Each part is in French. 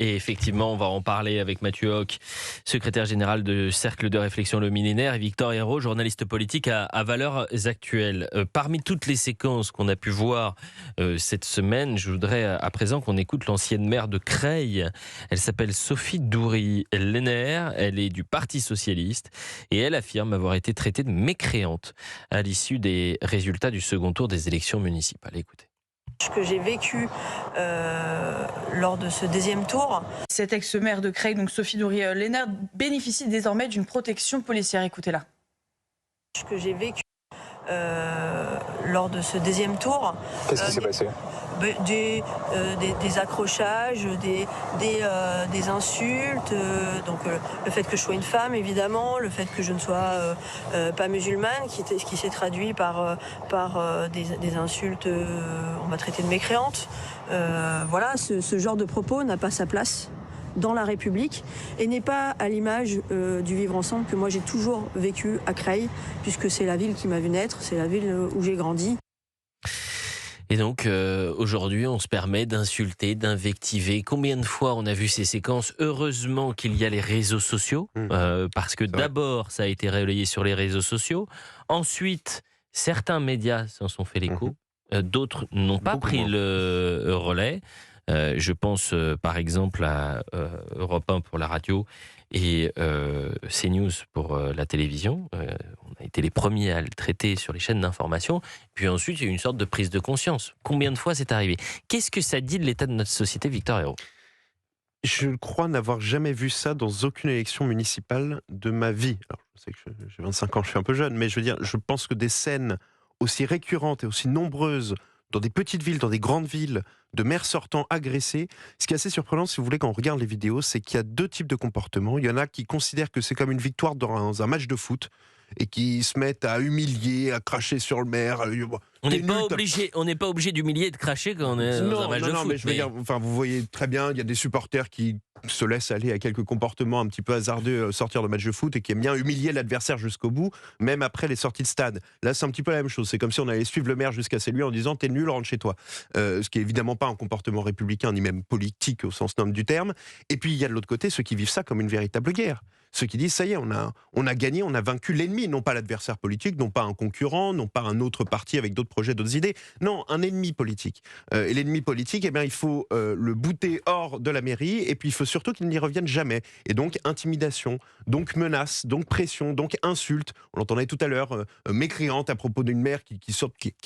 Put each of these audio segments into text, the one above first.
Et effectivement, on va en parler avec Mathieu Hoc, secrétaire général de Cercle de réflexion Le Millénaire, et Victor Hérault, journaliste politique à Valeurs Actuelles. Parmi toutes les séquences qu'on a pu voir cette semaine, je voudrais à présent qu'on écoute l'ancienne maire de Creil. Elle s'appelle Sophie Doury-Lenner, elle est du Parti Socialiste et elle affirme avoir été traitée de mécréante à l'issue des résultats du second tour des élections municipales. Écoutez. Ce que j'ai vécu lors de ce deuxième tour. Cette ex-maire de Creil, donc Sophie Doury-Lenner, bénéficie désormais d'une protection policière. Écoutez-la. Ce que j'ai vécu lors de ce deuxième tour. Qu'est-ce qui s'est passé ? Des accrochages, des insultes, donc le fait que je sois une femme évidemment, le fait que je ne sois pas musulmane, qui s'est traduit par des insultes, on m'a traité de mécréante. Voilà, ce genre de propos n'a pas sa place dans la République et n'est pas à l'image du vivre ensemble que moi j'ai toujours vécu à Creil, puisque c'est la ville qui m'a vu naître, c'est la ville où j'ai grandi. Et donc, aujourd'hui, on se permet d'insulter, d'invectiver. Combien de fois on a vu ces séquences ? Heureusement qu'il y a les réseaux sociaux, parce que d'abord, ça a été relayé sur les réseaux sociaux. Ensuite, certains médias s'en sont fait l'écho. D'autres n'ont pas pris le relais. Je pense par exemple à Europe 1 pour la radio et CNews pour la télévision. On a été les premiers à le traiter sur les chaînes d'information. Puis ensuite, il y a eu une sorte de prise de conscience. Combien de fois c'est arrivé ? Qu'est-ce que ça dit de l'état de notre société, Victor Hérault ? Je crois n'avoir jamais vu ça dans aucune élection municipale de ma vie. Alors, je sais que j'ai 25 ans, je suis un peu jeune, mais je veux dire, je pense que des scènes aussi récurrentes et aussi nombreuses dans des petites villes, dans des grandes villes, de maires sortants agressés. Ce qui est assez surprenant, si vous voulez, quand on regarde les vidéos, c'est qu'il y a deux types de comportements. Il y en a qui considèrent que c'est comme une victoire dans un match de foot et qui se mettent à humilier, à cracher sur le maire. On n'est pas obligé d'humilier et de cracher quand on est dans un match de foot. Mais je veux dire, enfin, vous voyez très bien, il y a des supporters qui se laissent aller à quelques comportements un petit peu hasardeux sortir de match de foot et qui aiment bien humilier l'adversaire jusqu'au bout, même après les sorties de stade. Là, c'est un petit peu la même chose. C'est comme si on allait suivre le maire jusqu'à chez lui en disant « t'es nul, rentre chez toi ». Ce qui est évidemment pas un comportement républicain ni même politique au sens noble du terme. Et puis il y a de l'autre côté ceux qui vivent ça comme une véritable guerre. Ceux qui disent ça y est, on a gagné, on a vaincu l'ennemi, non pas l'adversaire politique, non pas un concurrent, non pas un autre parti avec d'autres projets, d'autres idées, non, un ennemi politique. Et l'ennemi politique, eh bien, il faut le bouter hors de la mairie, et puis il faut surtout qu'il n'y revienne jamais. Et donc intimidation, donc menace, donc pression, donc insulte. On l'entendait tout à l'heure, mécréante à propos d'une maire qui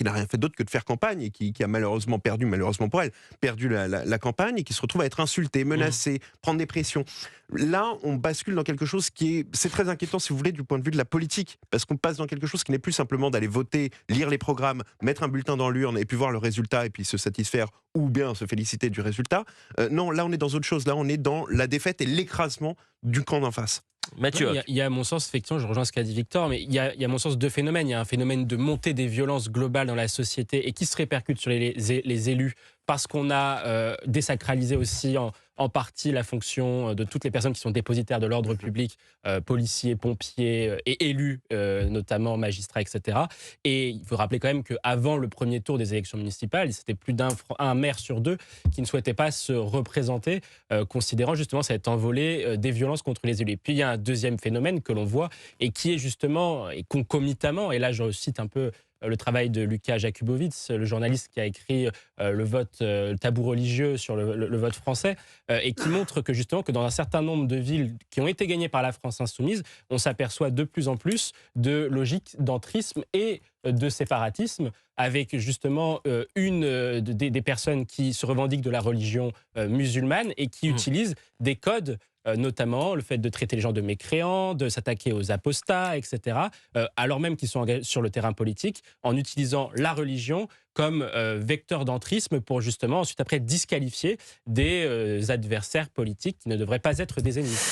n'a rien fait d'autre que de faire campagne et qui a malheureusement pour elle, perdu la campagne et qui se retrouve à être insultée, menacée, prendre des pressions. Là, on bascule dans quelque chose c'est très inquiétant, si vous voulez, du point de vue de la politique, parce qu'on passe dans quelque chose qui n'est plus simplement d'aller voter, lire les programmes, mettre un bulletin dans l'urne et puis voir le résultat et puis se satisfaire ou bien se féliciter du résultat. Non, là, on est dans autre chose. Là, on est dans la défaite et l'écrasement du camp d'en face. Mathieu. Il y a à mon sens, effectivement, je rejoins ce qu'a dit Victor, mais il y a à mon sens deux phénomènes. Il y a un phénomène de montée des violences globales dans la société et qui se répercute sur les élus parce qu'on a désacralisé aussi en partie la fonction de toutes les personnes qui sont dépositaires de l'ordre public, policiers, pompiers et élus, notamment magistrats, etc. Et il faut rappeler quand même qu'avant le premier tour des élections municipales, c'était plus d'un maire sur deux qui ne souhaitait pas se représenter, considérant justement cette envolée des violences contre les élus. Et puis il y a un deuxième phénomène que l'on voit et qui est justement, et concomitamment, et là je cite un peu le travail de Lucas Jakubowicz, le journaliste qui a écrit le tabou religieux sur le vote français, et qui montre que justement que dans un certain nombre de villes qui ont été gagnées par la France insoumise, on s'aperçoit de plus en plus de logique d'entrisme et de séparatisme, avec justement des personnes qui se revendiquent de la religion musulmane et qui utilisent des codes, notamment le fait de traiter les gens de mécréants, de s'attaquer aux apostats, etc., alors même qu'ils sont engagés sur le terrain politique, en utilisant la religion comme vecteur d'entrisme pour justement ensuite après disqualifier des adversaires politiques qui ne devraient pas être des ennemis.